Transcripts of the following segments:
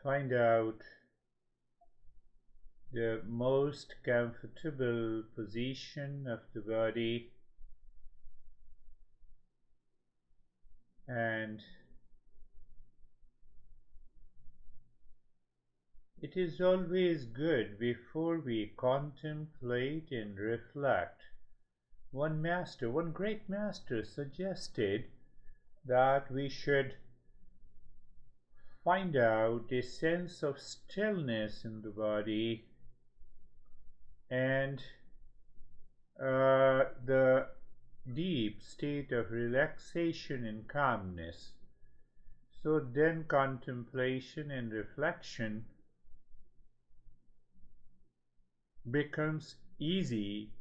Find out the most comfortable position of the body, and it is always good before we contemplate and reflect. One great master suggested that we should find out a sense of stillness in the body and the deep state of relaxation and calmness. So then contemplation and reflection becomes easy,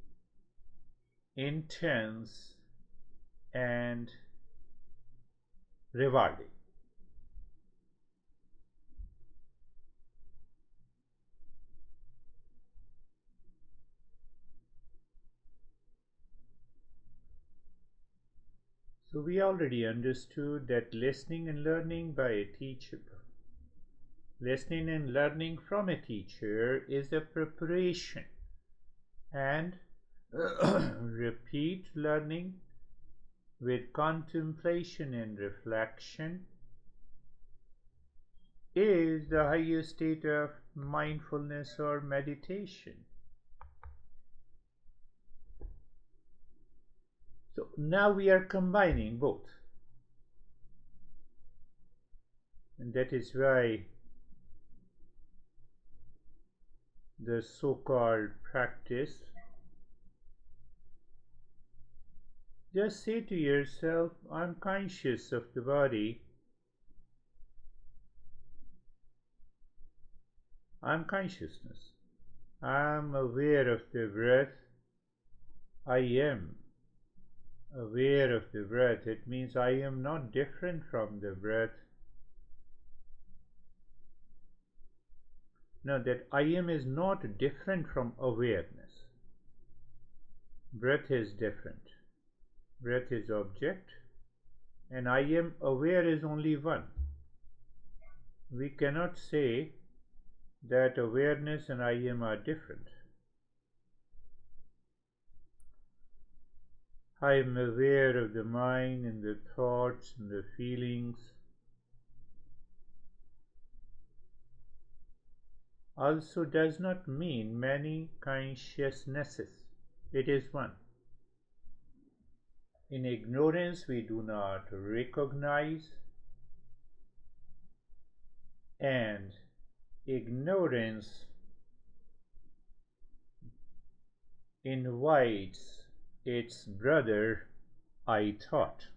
intense, and rewarding. So we already understood that listening and learning by a teacher, listening and learning from a teacher is a preparation, and repeat learning with contemplation and reflection is the highest state of mindfulness or meditation. So now we are combining both, and that is why the so-called practice, just say to yourself, I'm conscious of the body, I'm consciousness, I'm aware of the breath, I am aware of the breath. It means I am not different from the breath. No, that I am is not different from awareness. Breath is different. Breath is object, and I am aware is only one. We cannot say that awareness and I am are different. I am aware of the mind and the thoughts and the feelings. Also does not mean many consciousnesses. It is one. In ignorance we do not recognize, and ignorance invites its brother I thought.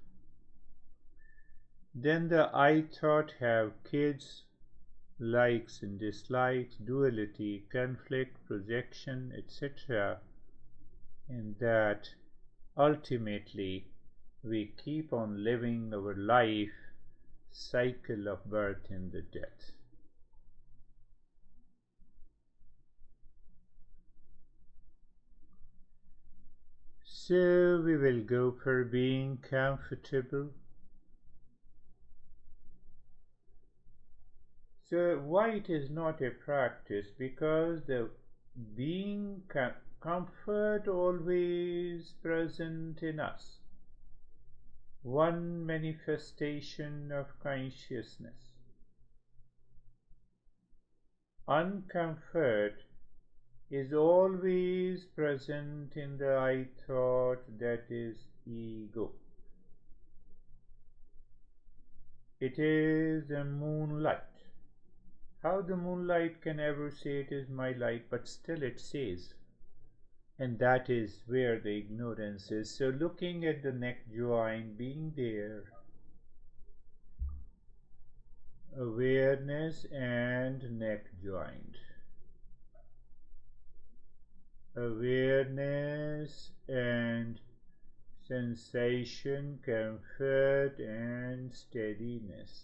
Then the I thought have kids, likes and dislikes, duality, conflict, projection, etc. And that ultimately we keep on living our life cycle of birth and the death. So we will go for being comfortable. So why it is not a practice? Because the being comfort always present in us. One manifestation of consciousness. Uncomfort is always present in the I thought, that is ego. It is the moonlight. How the moonlight can ever say it is my light, but still it says. And that is where the ignorance is. So looking at the neck joint, being there, awareness and neck joint. Awareness and sensation, comfort and steadiness.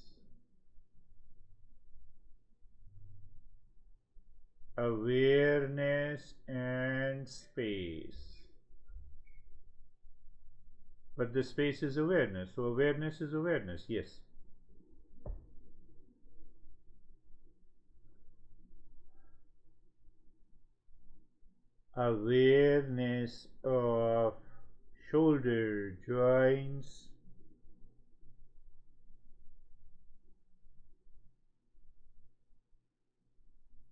Awareness and space. But the space is awareness, so awareness is awareness, yes. awareness of shoulder joints,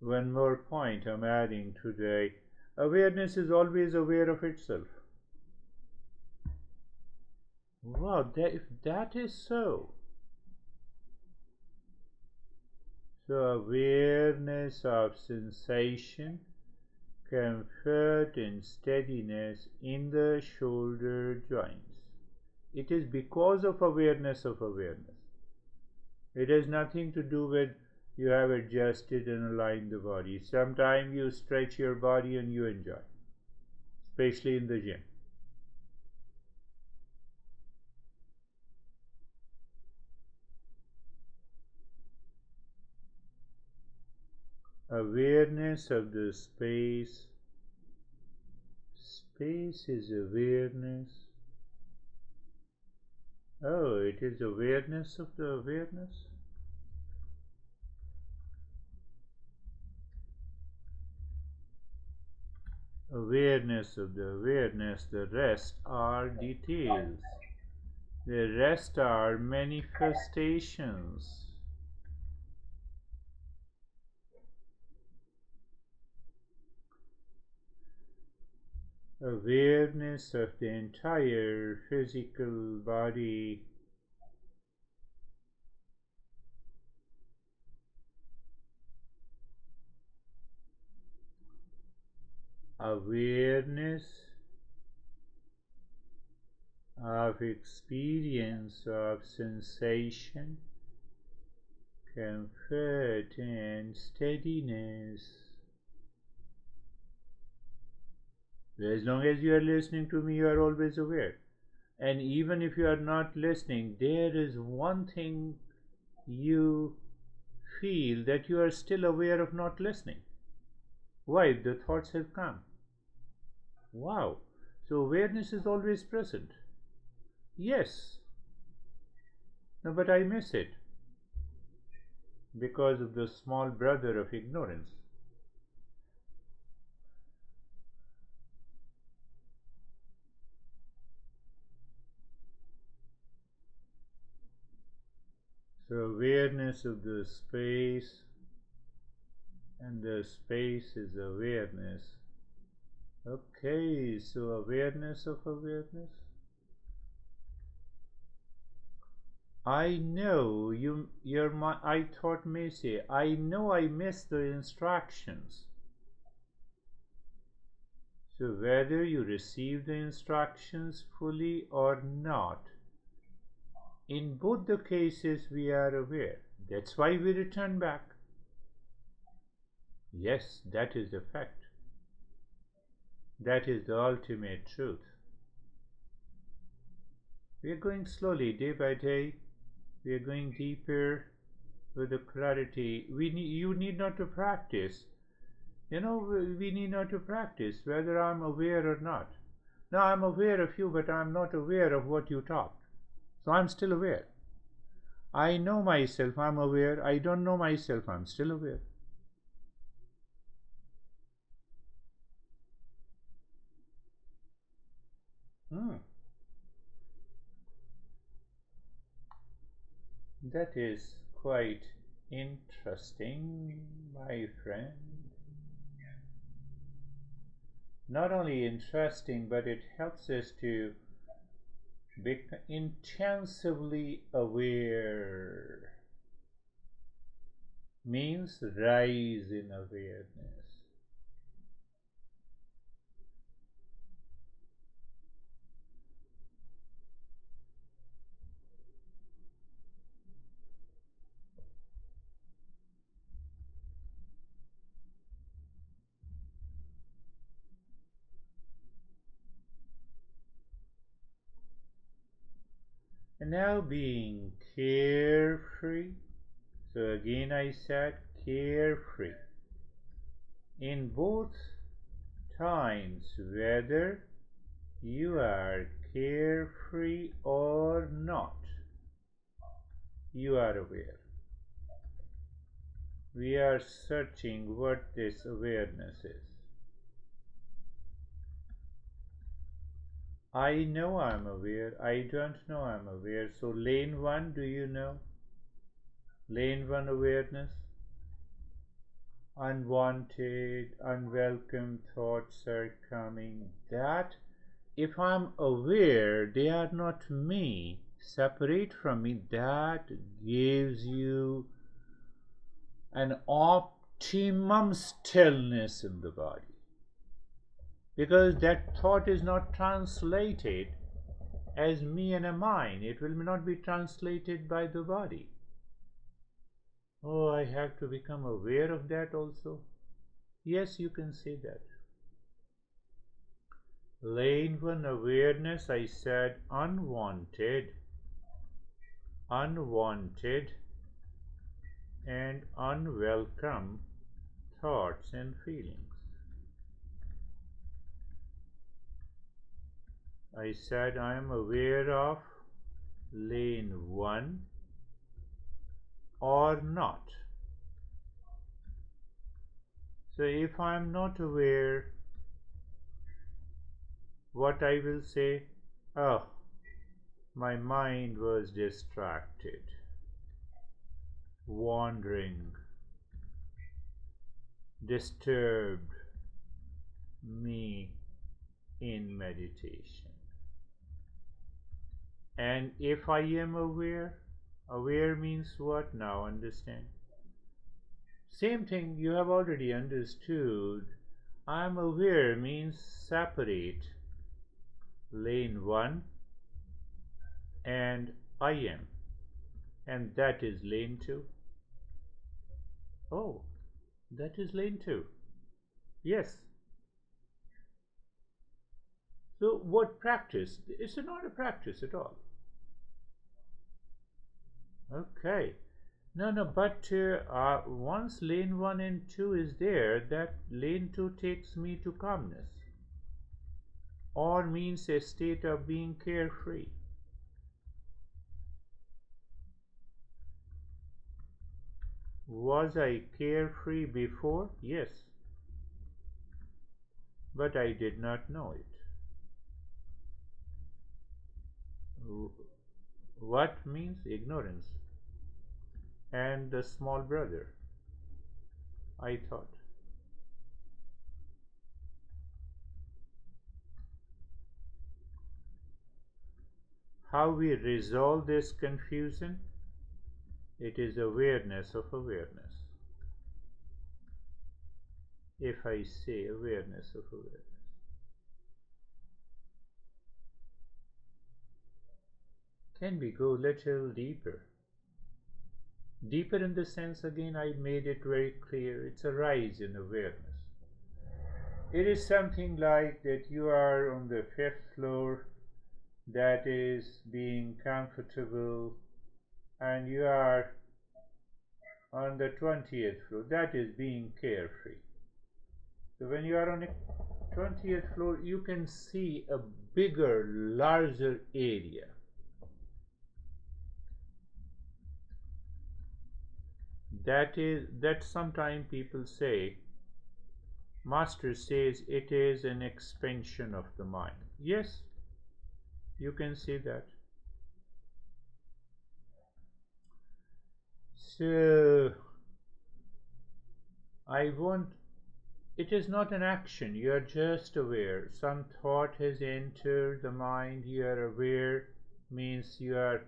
one more point I'm adding today. Awareness is always aware of itself. Wow, if that is so, awareness of sensation, comfort and steadiness in the shoulder joints. It is because of awareness of awareness. It has nothing to do with you have adjusted and aligned the body. Sometimes you stretch your body and you enjoy, especially in the gym. Awareness of the space. Space is awareness. Oh, it is awareness of the awareness. Awareness of the awareness. The rest are details. The rest are manifestations. Awareness of the entire physical body. Awareness of experience of sensation, comfort and steadiness. As long as you are listening to me, you are always aware. And even if you are not listening, there is one thing you feel, that you are still aware of not listening. Why? The thoughts have come. Wow. So awareness is always present. Yes. No, but I miss it because of the small brother of ignorance. So awareness of the space, and the space is awareness. Okay, so awareness of awareness. I know I thought may say, I know I missed the instructions. So whether you receive the instructions fully or not, in both the cases we are aware. That's why we return back. Yes, that is the fact. That is the ultimate truth. We are going slowly, day by day. We are going deeper with the clarity. You need not to practice. We need not to practice whether I'm aware or not. Now I'm aware of you, but I'm not aware of what you talked. So I'm still aware. I know myself, I'm aware. I don't know myself, I'm still aware. That is quite interesting, my friend. Not only interesting, but it helps us to become intensively aware. Means rise in awareness. And now being carefree. So again I said carefree. In both times, whether you are carefree or not, you are aware. We are searching what this awareness is. I know I'm aware. I don't know I'm aware. So lane 1, do you know? Lane 1 awareness. Unwanted, unwelcome thoughts are coming. That, if I'm aware they are not me, separate from me, that gives you an optimum stillness in the body. Because that thought is not translated as me and a mine. It will not be translated by the body. Oh, I have to become aware of that also. Yes, you can say that. Lane 1 awareness, I said unwanted, unwanted and unwelcome thoughts and feelings. I said I am aware of lane 1 or not. So if I am not aware, what I will say? Oh, my mind was distracted, wandering, disturbed me in meditation. And if I am aware, aware means what now? Understand? Same thing you have already understood. I am aware means separate lane 1 and I am, and that is lane 2. Oh, that is lane 2. Yes. So what practice? It's not a practice at all. Okay. No, but once lane 1 and 2 is there, that lane 2 takes me to calmness, or means a state of being carefree. Was I carefree before? Yes, but I did not know it. What means ignorance? And the small brother, I thought. How we resolve this confusion? It is awareness of awareness. If I say awareness of awareness. Can we go a little deeper? Deeper in the sense, again, I made it very clear, it's a rise in awareness. It is something like that you are on the 5th floor, that is being comfortable, and you are on the 20th floor, that is being carefree. So when you are on a 20th floor, you can see a bigger, larger area. That sometimes people say, Master says it is an expansion of the mind. Yes, you can say that. So it is not an action, you are just aware. Some thought has entered the mind, you are aware, means you are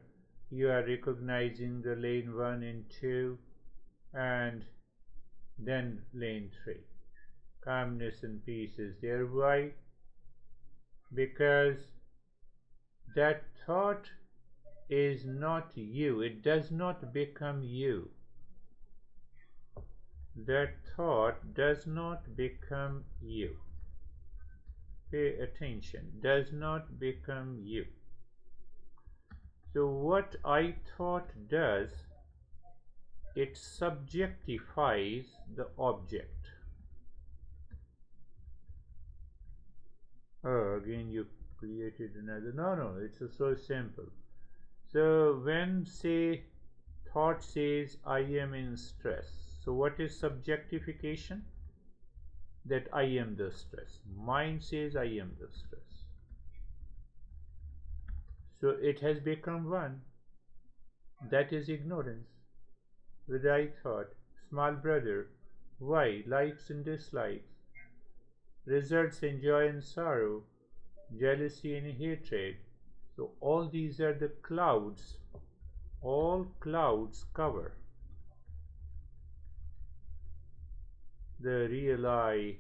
recognizing the lane 1 and 2, and then lane 3. Calmness and peace is there. Why? Because that thought is not you, it does not become you. That thought does not become you. Pay attention, does not become you. So what I thought does, it subjectifies the object. Oh, again you created another. No, it's so simple. So when, say, thought says I am in stress, so what is subjectification? That I am the stress. Mind says I am the stress. So it has become one. That is ignorance. With I thought, small brother, why likes and dislikes, results in joy and sorrow, jealousy and hatred. So all these are the clouds. All clouds cover the real I,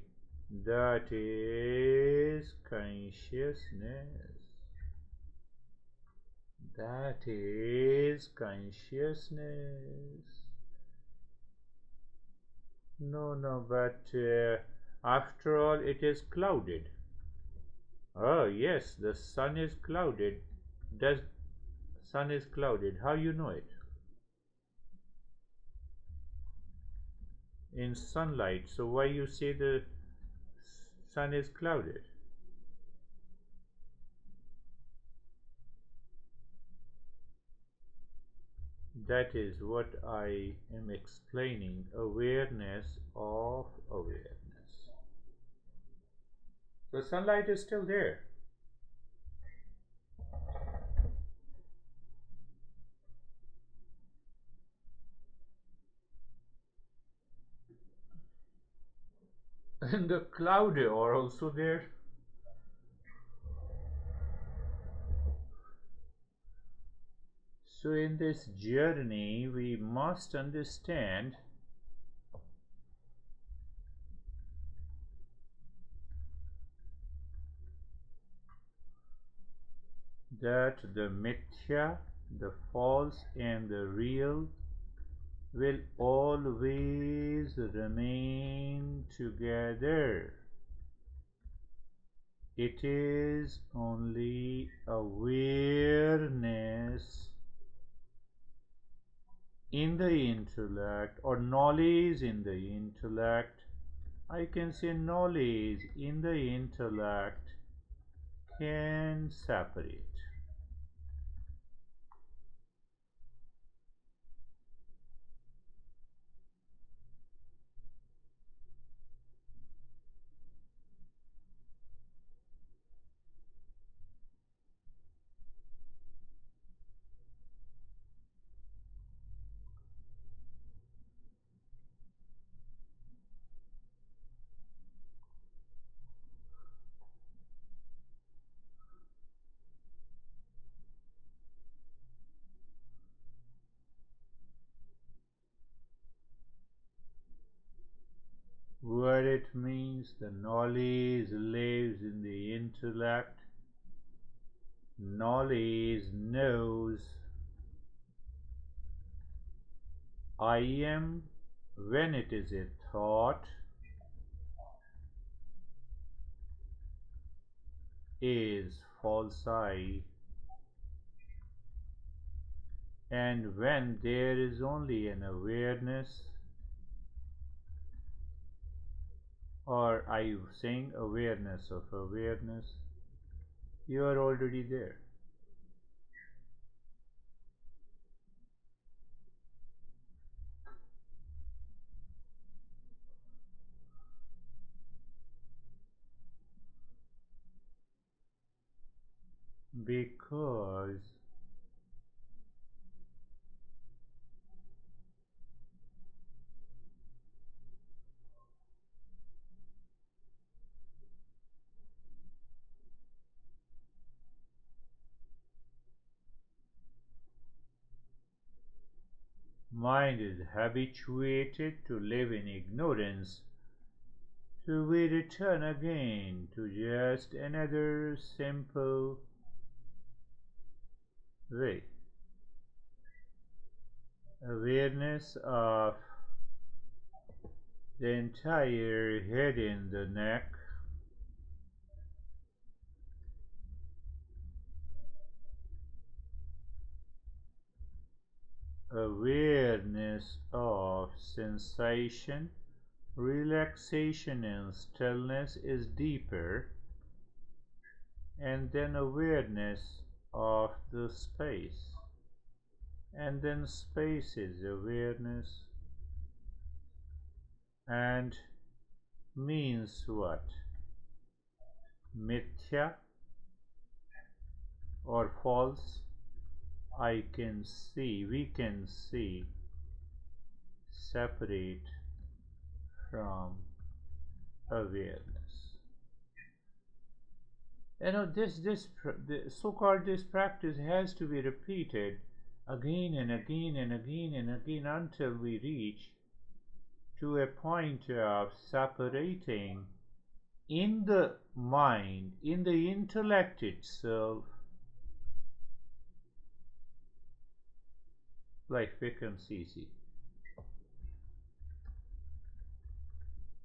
that is consciousness. That is consciousness. No, no, but after all, it is clouded. Oh, yes, the sun is clouded. Does sun is clouded? How you know it? In sunlight. So why you say the sun is clouded? That is what I am explaining. Awareness of awareness. The sunlight is still there. And the cloud are also there. So in this journey we must understand that the mithya, the false and the real will always remain together. It is only awareness in the intellect, or knowledge in the intellect. I can say knowledge in the intellect can separate. What it means, the knowledge lives in the intellect. Knowledge knows I am when it is a thought, is false I, and when there is only an awareness, or are you saying awareness of awareness, you are already there. Because mind is habituated to live in ignorance, so we return again to just another simple way. Awareness of the entire head and the neck, awareness of sensation, relaxation and stillness is deeper, and then awareness of the space, and then space is awareness, and means what? Mithya or false, I can see, we can see, separate from awareness. The so-called this practice has to be repeated again and again and again and again until we reach to a point of separating in the mind, in the intellect itself, life becomes easy.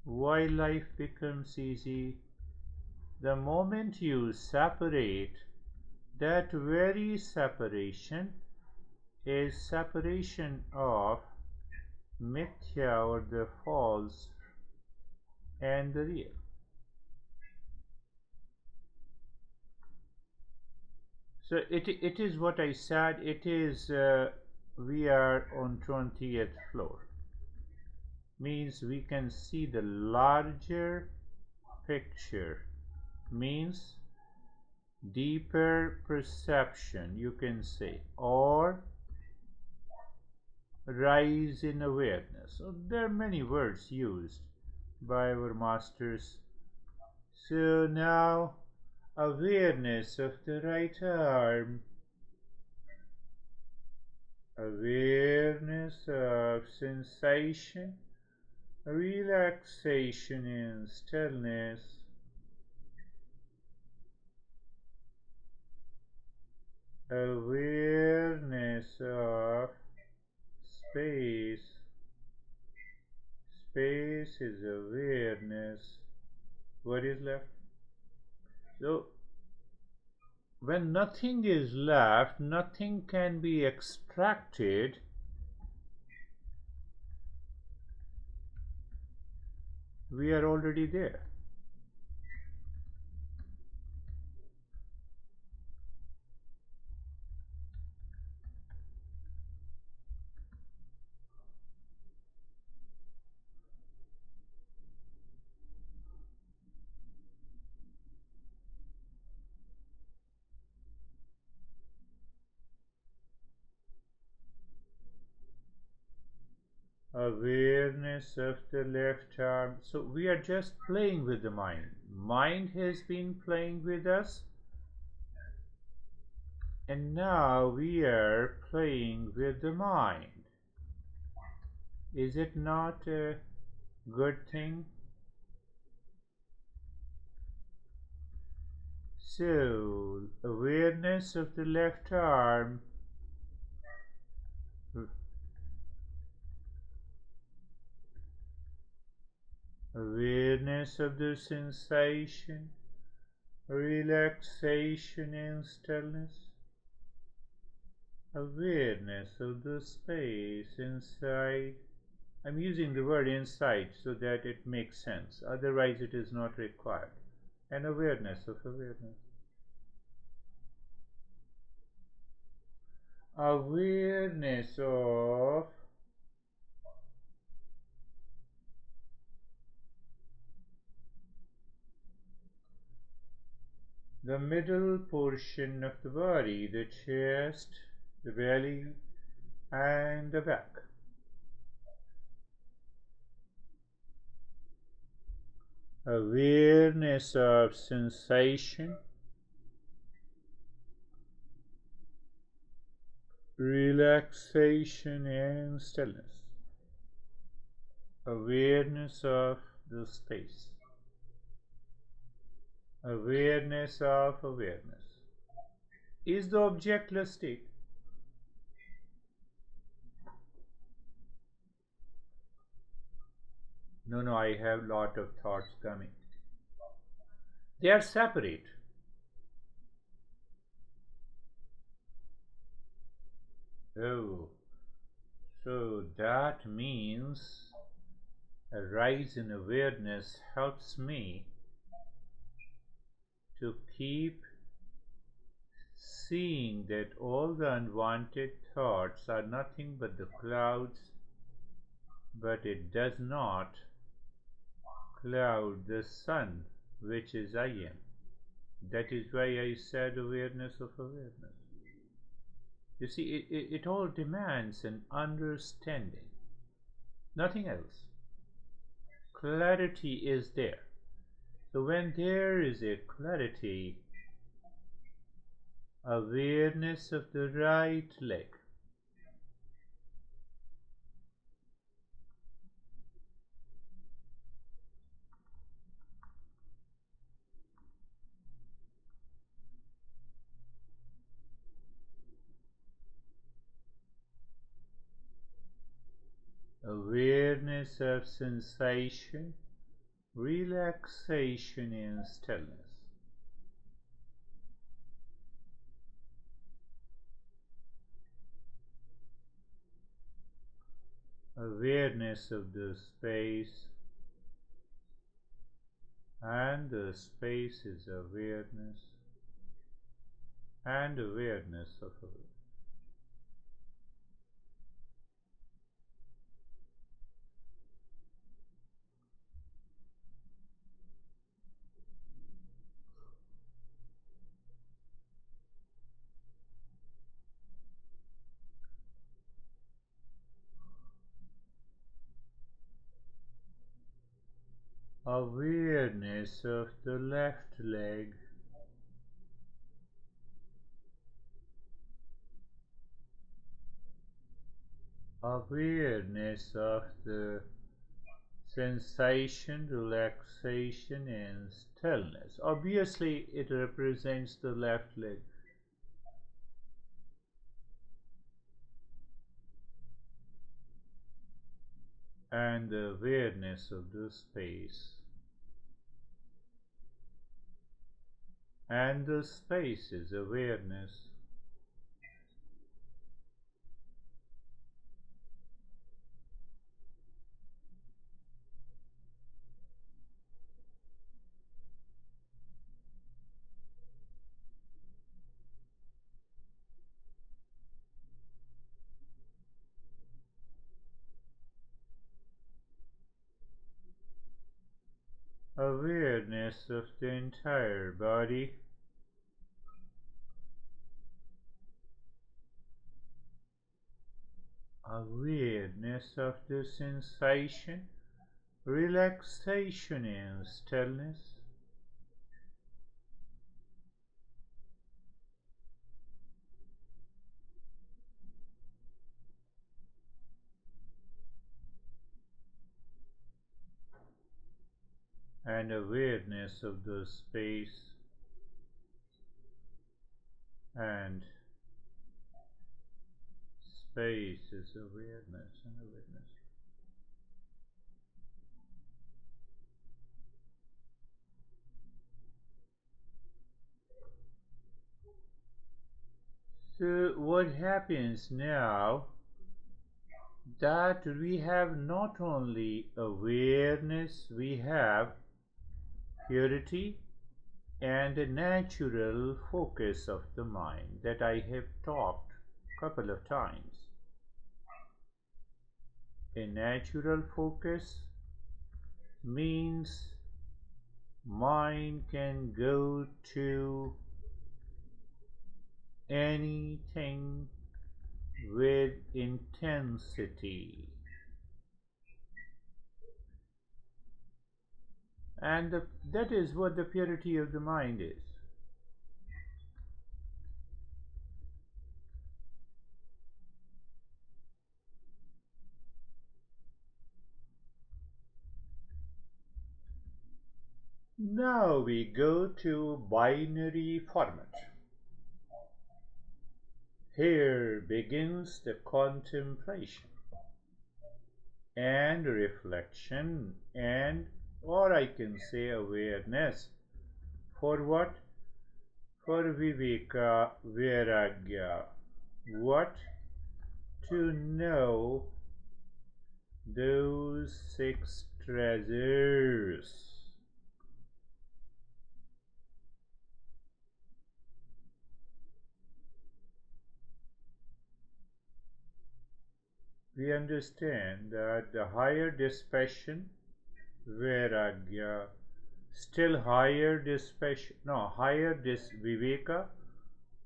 Why life becomes easy? The moment you separate, that very separation is separation of mithya or the false and the real. So it is what I said, it is we are on 20th floor. Means we can see the larger picture, means deeper perception, you can say, or rise in awareness. So there are many words used by our masters. So now awareness of the right arm, awareness of sensation, relaxation in stillness, awareness of space. Space is awareness. What is left? So when nothing is left, nothing can be extracted. We are already there. Awareness of the left arm. So we are just playing with the mind. Mind has been playing with us, and now we are playing with the mind. Is it not a good thing? So, awareness of the left arm, awareness of the sensation, relaxation and stillness, awareness of the space inside. I'm using the word inside so that it makes sense, otherwise it is not required. And awareness of awareness. Awareness of the middle portion of the body, the chest, the belly, and the back. Awareness of sensation, relaxation and stillness. Awareness of the space. Awareness of awareness. Is the objectless state. No, I have lot of thoughts coming. They are separate. Oh, so that means a rise in awareness helps me to keep seeing that all the unwanted thoughts are nothing but the clouds, but it does not cloud the sun, which is I am. That is why I said awareness of awareness. You see, it all demands an understanding, nothing else. Clarity is there. So when there is a clarity, awareness of the right leg, awareness of sensation, relaxation and stillness, awareness of the space, and the space is awareness, and awareness of awareness. Awareness of the left leg, awareness of the sensation, relaxation and stillness. Obviously it represents the left leg. And the awareness of the space. And the space is awareness. Awareness of the entire body. Awareness of the sensation, relaxation and stillness. And awareness of the space and space is awareness and awareness. So what happens now that we have not only awareness, we have purity and a natural focus of the mind that I have talked a couple of times. A natural focus means mind can go to anything with intensity, and that is what the purity of the mind is. Now we go to binary format. Here begins the contemplation and reflection, and or I can say awareness. For what? For viveka, vairagya. What? To know those six treasures. We understand that the higher dispassion, vairagya, Still higher this higher this viveka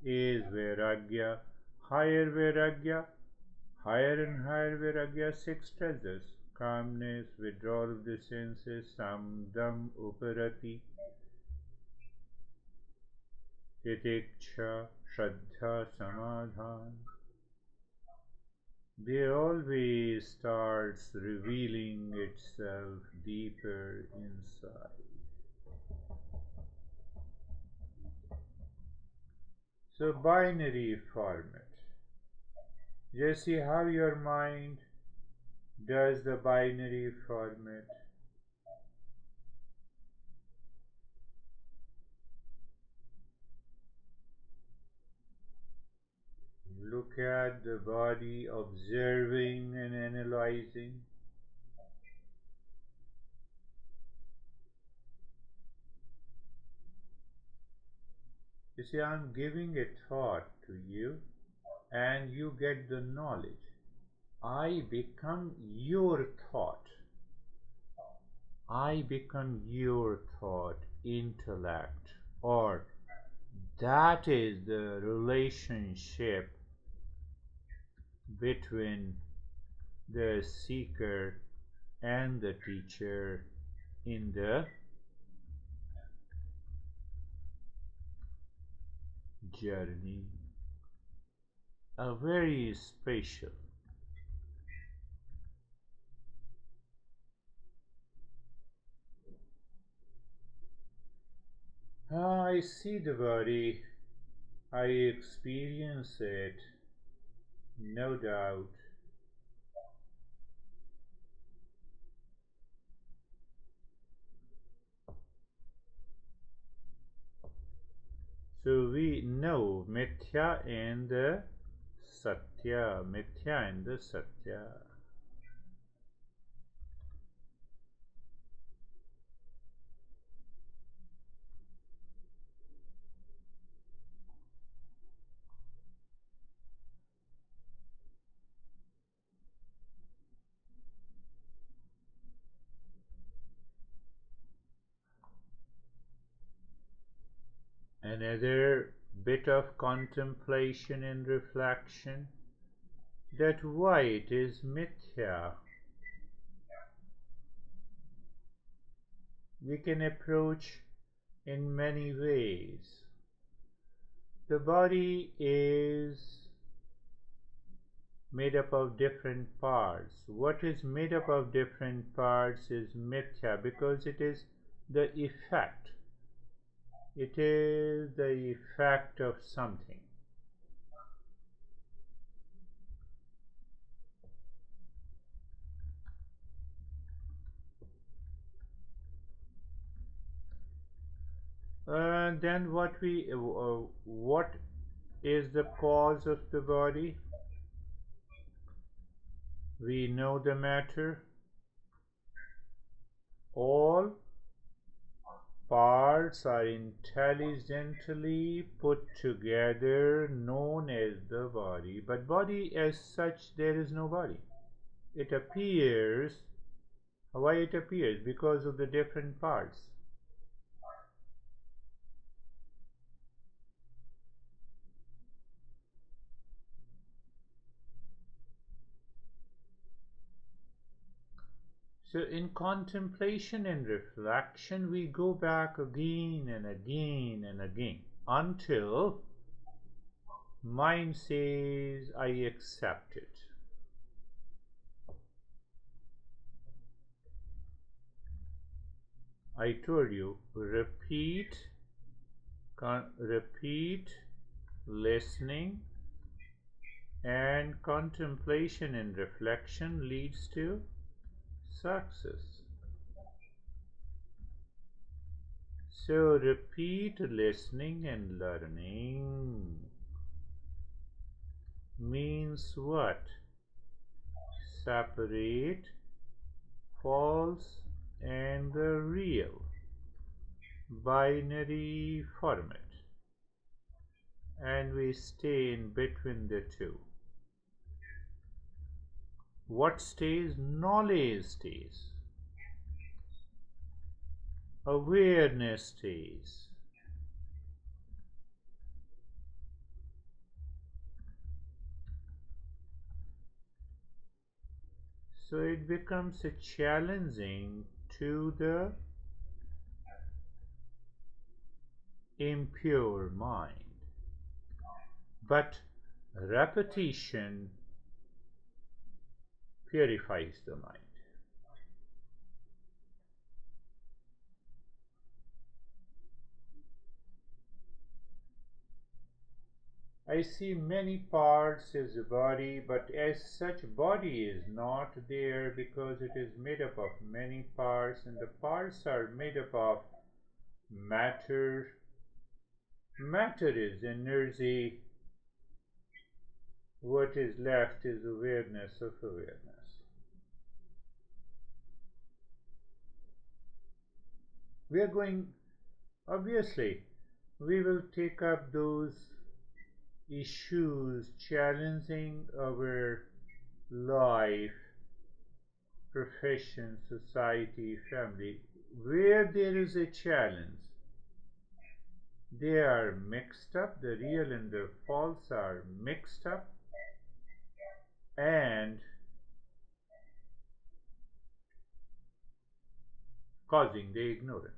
is vairagya, higher vairagya, higher and higher vairagya, six treasures: calmness, withdrawal of the senses, samdam uparati, titiksha, shraddha, samadhan. They always starts revealing itself deeper inside. So binary format. Just see how your mind does the binary format. Look at the body, observing and analyzing. You see, I'm giving a thought to you and you get the knowledge. I become your thought. I become your thought, intellect, or that is the relationship between the seeker and the teacher in the journey. A very special. I see the body, I experience it, no doubt. So we know Mithya and the Satya, Mithya and the Satya. Another bit of contemplation and reflection, that white is Mithya. We can approach in many ways. The body is made up of different parts. What is made up of different parts is Mithya because it is the effect. It is the effect of something. Then what is the cause of the body? We know the matter. All parts are intelligently put together, known as the body. But body as such, there is no body. It appears. Why it appears? Because of the different parts. So in contemplation and reflection, we go back again and again and again until mind says, I accept it. I told you, repeat listening, and contemplation and reflection leads to success. So repeat listening and learning means what? Separate false and the real, binary format, and we stay in between the two. What stays? Knowledge stays. awareness stays. So it becomes a challenging to the impure mind. But repetition purifies the mind. I see many parts as a body, but as such, body is not there because it is made up of many parts, and the parts are made up of matter. Matter is energy. What is left is awareness of awareness. We are going, obviously, we will take up those issues challenging our life, profession, society, family. Where there is a challenge, they are mixed up, the real and the false are mixed up, and causing the ignorance.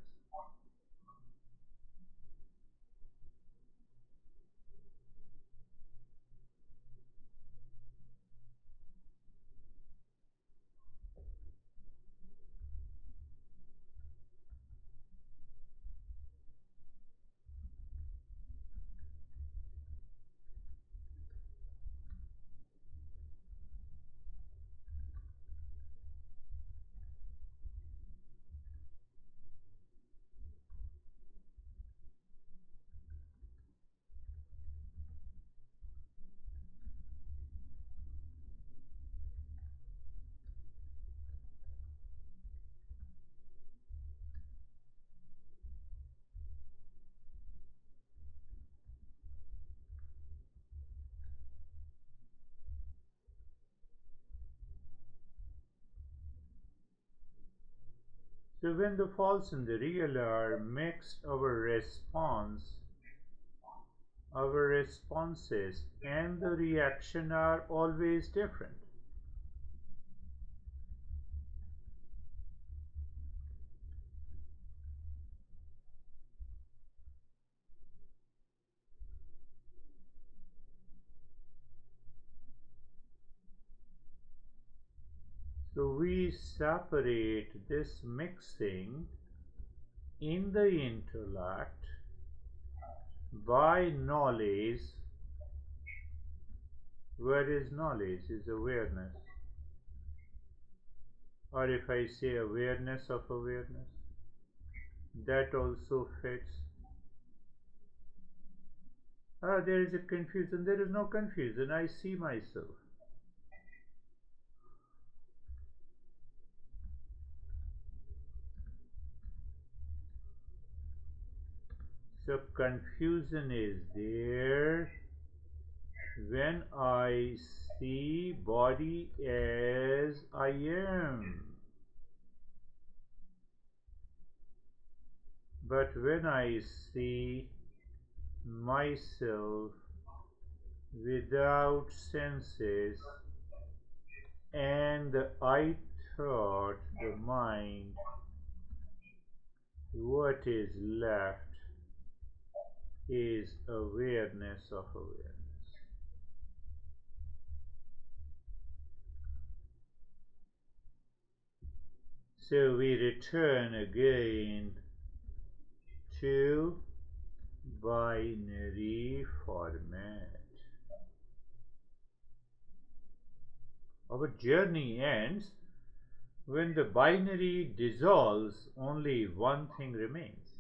So when the false and the real are mixed, our responses and the reaction are always different. So we separate this mixing in the intellect by knowledge. Where is knowledge? Is awareness. Or if I say awareness of awareness, that also fits. Ah, there is a confusion. There is no confusion. I see myself. So confusion is there when I see body as I am. But when I see myself without senses and the I thought, the mind, what is left is awareness of awareness. So we return again to binary format. Our journey ends when the binary dissolves, only one thing remains.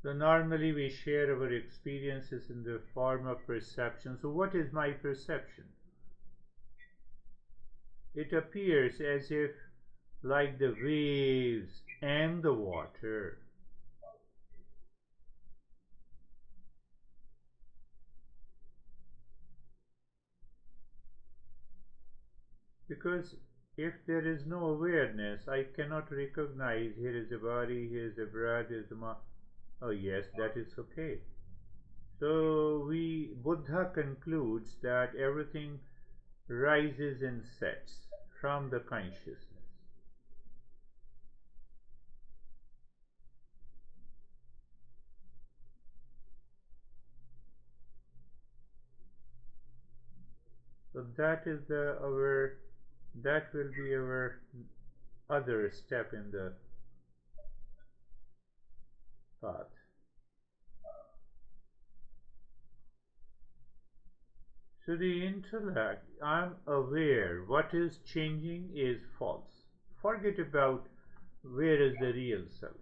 So normally we share our experiences in the form of perception. So what is my perception? It appears as if like the waves and the water. Because if there is no awareness, I cannot recognize here is the body, here is the breath, here is the mind. Oh yes, that is okay. So Buddha concludes that everything rises and sets from the consciousness. So that will be our other step in the path. So the intellect, I'm aware what is changing is false. Forget about where is the real self.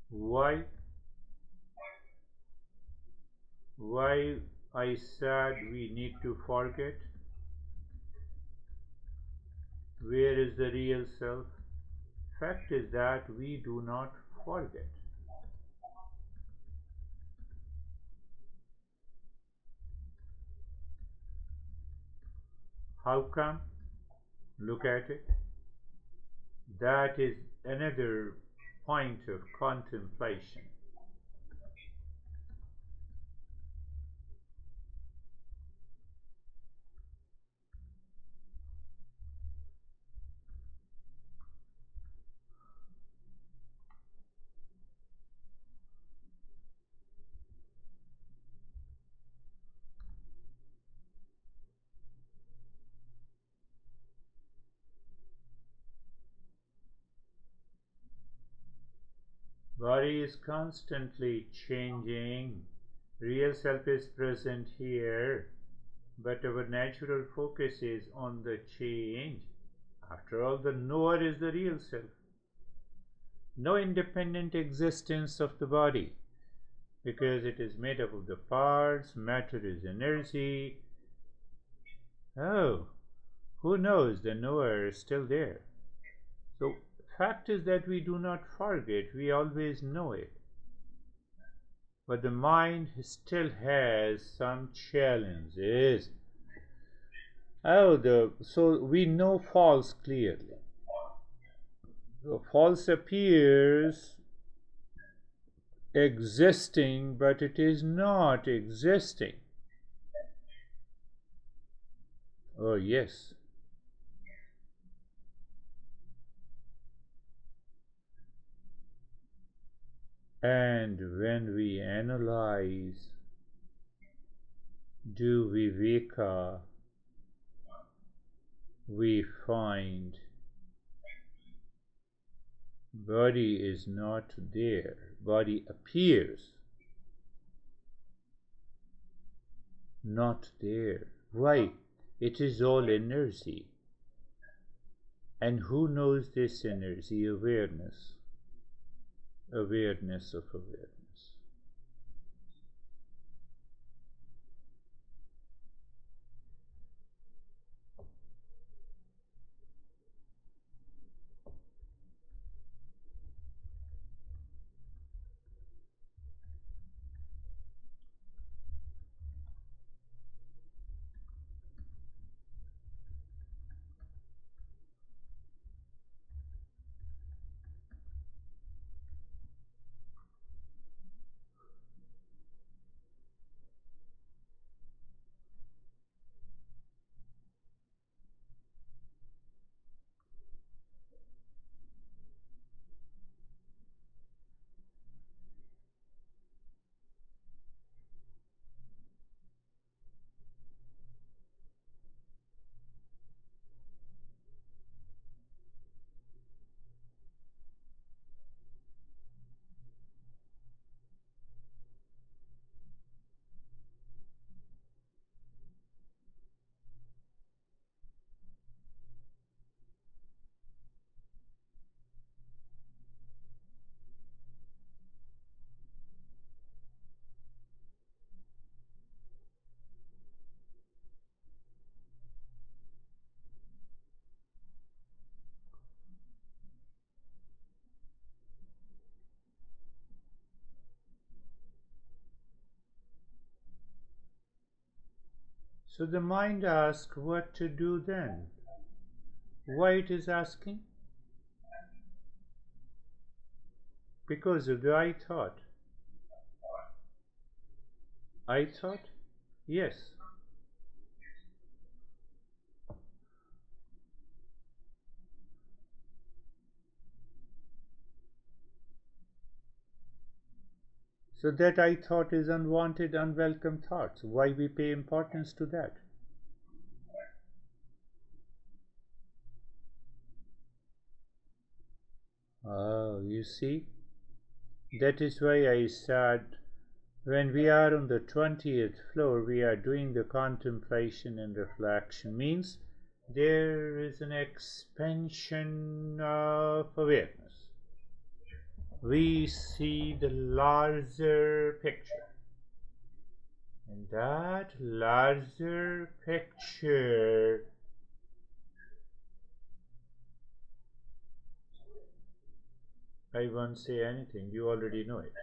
Why? Why I said we need to forget? Where is the real self? Fact is that we do not forget. How come? Look at it. That is another point of contemplation. Body is constantly changing. Real self is present here, but our natural focus is on the change. After all, the knower is the real self. No independent existence of the body because it is made up of the parts, matter is energy. Oh, who knows? The knower is still there. So, fact is that we do not forget, we always know it. But the mind still has some challenges. So we know false clearly. So false appears existing, but it is not existing. Oh, yes. And when we analyze, do viveka, we find body is not there. Body appears not there. Why? It is all energy. And who knows this energy? Awareness. Awareness of awareness. So the mind asks what to do then. Why it is asking? Because of the I thought. I thought? Yes. So that I thought is unwanted, unwelcome thoughts. Why we pay importance to that? Oh, you see? That is why I said when we are on the 20th floor, we are doing the contemplation and reflection. Means there is an expansion of awareness. We see the larger picture. And that larger picture, I won't say anything, you already know it.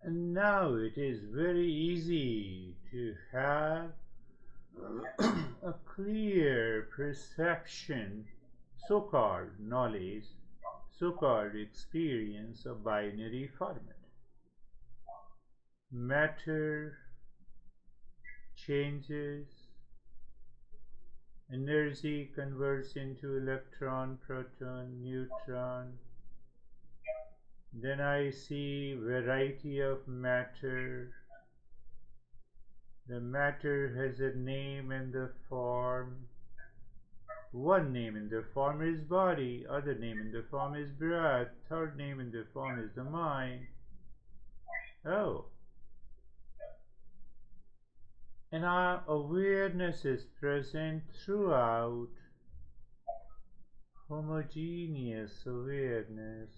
And now it is very easy to have a clear perception, so called knowledge, so called experience of binary format. Matter changes, energy converts into electron, proton, neutron. Then I see variety of matter. The matter has a name and the form. One name in the form is body, other name in the form is breath, third name in the form is the mind. Oh, and our awareness is present throughout, homogeneous awareness.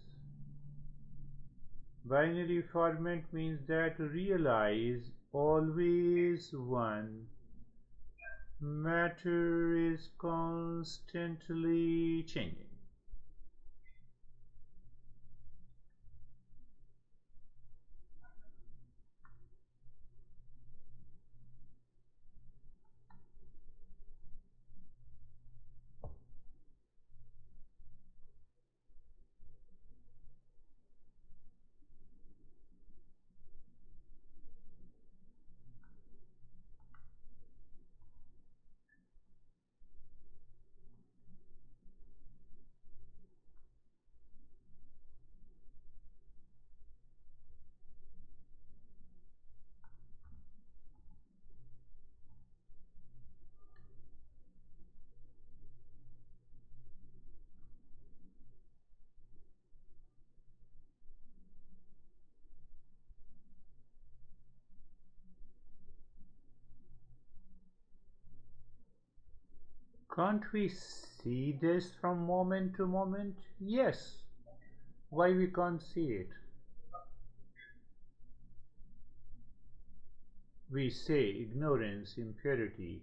Binary format means that realize always one. Matter is constantly changing. Can't we see this from moment to moment? Yes. Why we can't see it? We say ignorance, impurity.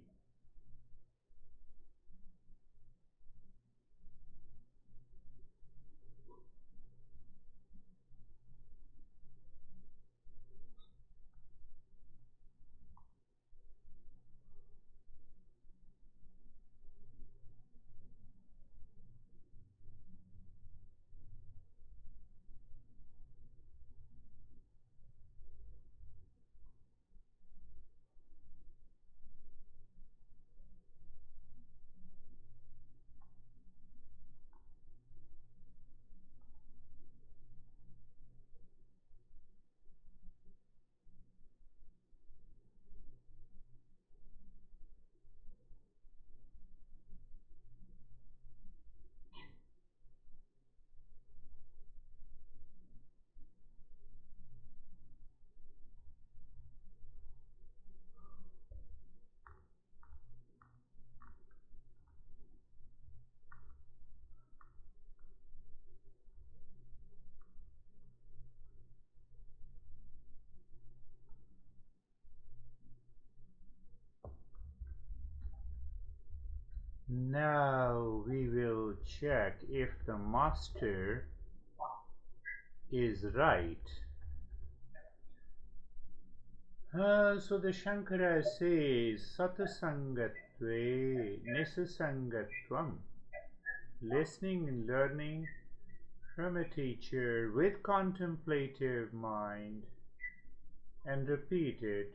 Now we will check if the master is right. So the Shankara says Satasangatve Nisasangatvam, listening and learning from a teacher with contemplative mind, and repeat it.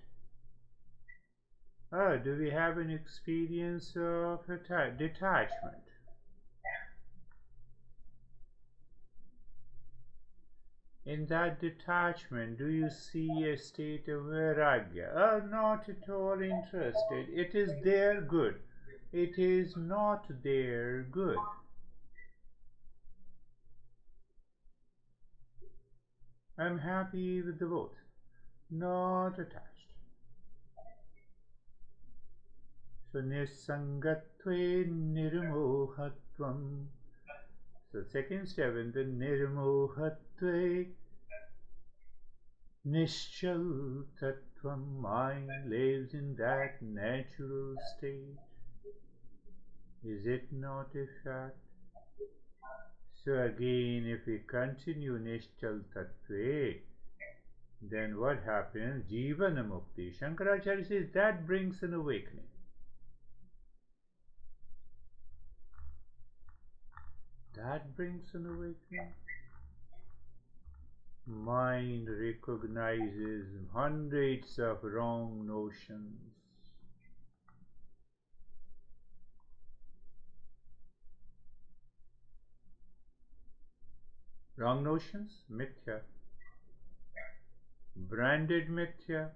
Do we have an experience of detachment? In that detachment, do you see a state of vairagya? Not at all interested. It is there, good. It is not there, good. I'm happy with the both. Not attached. So nisangatve nirmohatvam. So second step in the nirmohatve Nishchal Tattvam, mind lives in that natural state. Is it not a fact? So again, if we continue Nishchal Tattve, then what happens? Jivana Mukti. Shankaracharya says that brings an awakening. That brings an awakening. Mind recognizes hundreds of wrong notions. Wrong notions? Mithya. Branded mithya.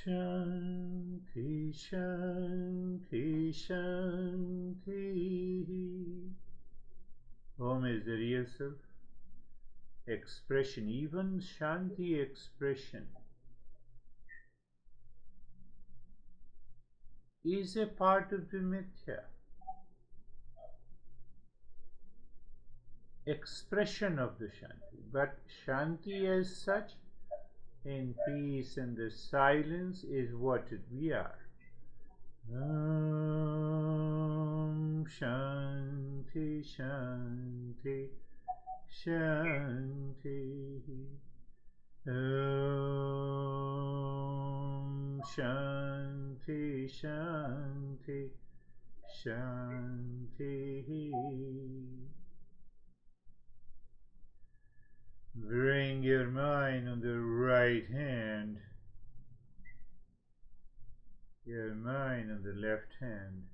Shanti, Shanti, Shanti. Om is the real self. Expression, even Shanti expression, is a part of the mithya. Expression of the Shanti. But Shanti as such, in peace and the silence, is what we are. Om Shanti Shanti Shanti. Om Shanti Shanti Shanti. Bring your mind on the right hand, your mind on the left hand.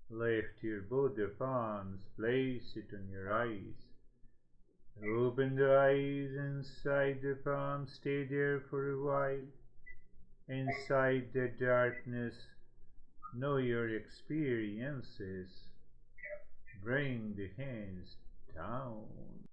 Lift your both the palms, place it on your eyes. Open the eyes inside the palm, stay there for a while. Inside the darkness, know your experiences. Bring the hands down.